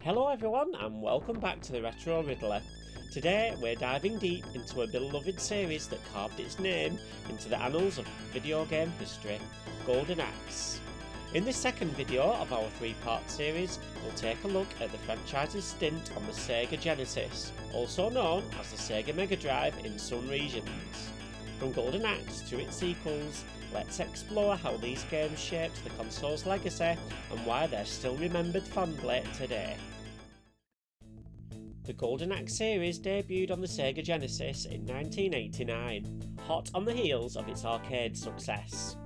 Hello everyone and welcome back to the Retro Riddler. Today we're diving deep into a beloved series that carved its name into the annals of video game history, Golden Axe. In this second video of our three-part series, we'll take a look at the franchise's stint on the Sega Genesis, also known as the Sega Mega Drive in some regions. From Golden Axe to its sequels, let's explore how these games shaped the console's legacy and why they're still remembered fondly today. The Golden Axe series debuted on the Sega Genesis in 1989, hot on the heels of its arcade success.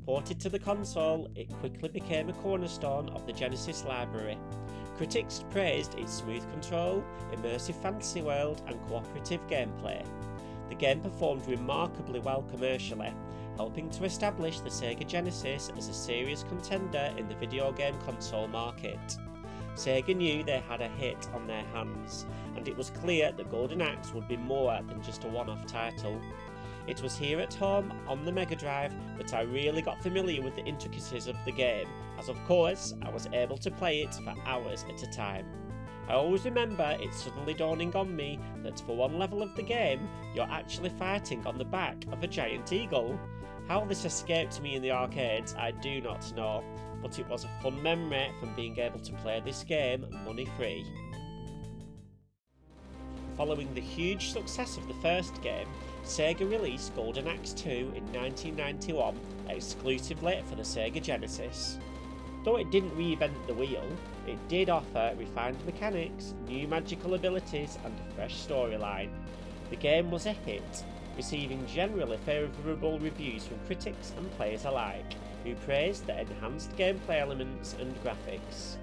Ported to the console, it quickly became a cornerstone of the Genesis library. Critics praised its smooth control, immersive fantasy world and cooperative gameplay. The game performed remarkably well commercially, helping to establish the Sega Genesis as a serious contender in the video game console market. Sega knew they had a hit on their hands, and it was clear that Golden Axe would be more than just a one-off title. It was here at home, on the Mega Drive, that I really got familiar with the intricacies of the game, as of course I was able to play it for hours at a time. I always remember it suddenly dawning on me that for one level of the game, you're actually fighting on the back of a giant eagle. How this escaped me in the arcades I do not know, but it was a fun memory from being able to play this game money free. Following the huge success of the first game, Sega released Golden Axe 2 in 1991 exclusively for the Sega Genesis. Though it didn't reinvent the wheel, it did offer refined mechanics, new magical abilities and a fresh storyline. The game was a hit, receiving generally favourable reviews from critics and players alike, who praised the enhanced gameplay elements and graphics.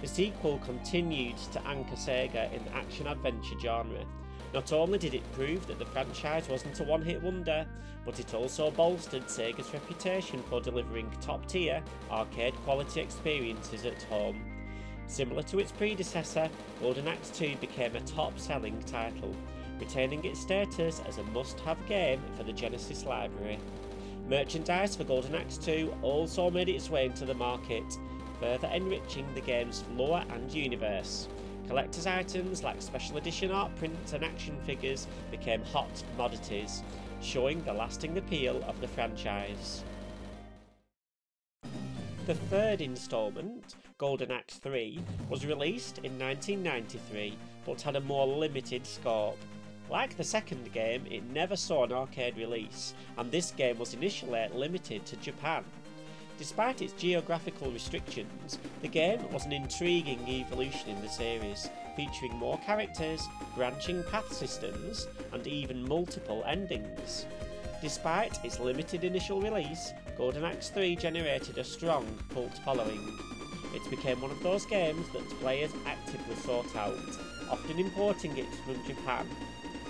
The sequel continued to anchor Sega in the action-adventure genre. Not only did it prove that the franchise wasn't a one-hit wonder, but it also bolstered Sega's reputation for delivering top-tier, arcade-quality experiences at home. Similar to its predecessor, Golden Axe 2 became a top-selling title, retaining its status as a must-have game for the Genesis library. Merchandise for Golden Axe 2 also made its way into the market, further enriching the game's lore and universe. Collector's items like special edition art prints and action figures became hot commodities, showing the lasting appeal of the franchise. The third instalment, Golden Axe 3, was released in 1993 but had a more limited scope. Like the second game, it never saw an arcade release, and this game was initially limited to Japan. Despite its geographical restrictions, the game was an intriguing evolution in the series, featuring more characters, branching path systems, and even multiple endings. Despite its limited initial release, Golden Axe 3 generated a strong cult following. It became one of those games that players actively sought out, often importing it from Japan.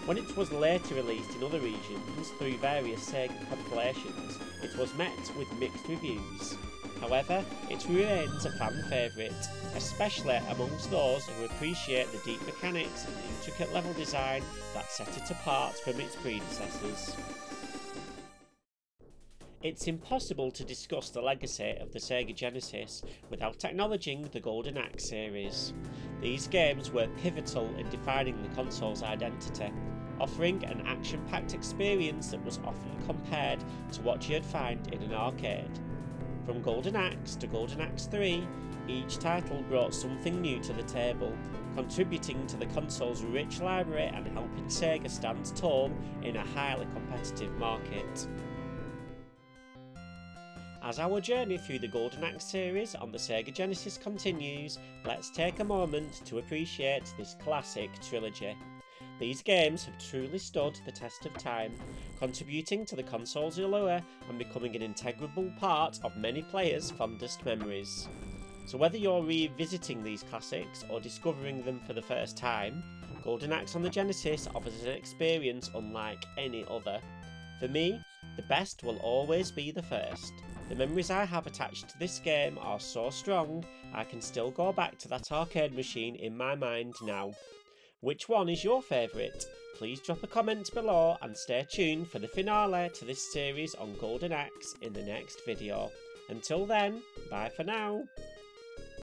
When it was later released in other regions through various Sega compilations, it was met with mixed reviews. However, it remains a fan favourite, especially amongst those who appreciate the deep mechanics and intricate level design that set it apart from its predecessors. It's impossible to discuss the legacy of the Sega Genesis without acknowledging the Golden Axe series. These games were pivotal in defining the console's identity, offering an action-packed experience that was often compared to what you'd find in an arcade. From Golden Axe to Golden Axe 3, each title brought something new to the table, contributing to the console's rich library and helping Sega stand tall in a highly competitive market. As our journey through the Golden Axe series on the Sega Genesis continues, let's take a moment to appreciate this classic trilogy. These games have truly stood the test of time, contributing to the console's allure and becoming an integral part of many players' fondest memories. So whether you're revisiting these classics or discovering them for the first time, Golden Axe on the Genesis offers an experience unlike any other. For me, the best will always be the first. The memories I have attached to this game are so strong, I can still go back to that arcade machine in my mind now. Which one is your favourite? Please drop a comment below and stay tuned for the finale to this series on Golden Axe in the next video. Until then, bye for now.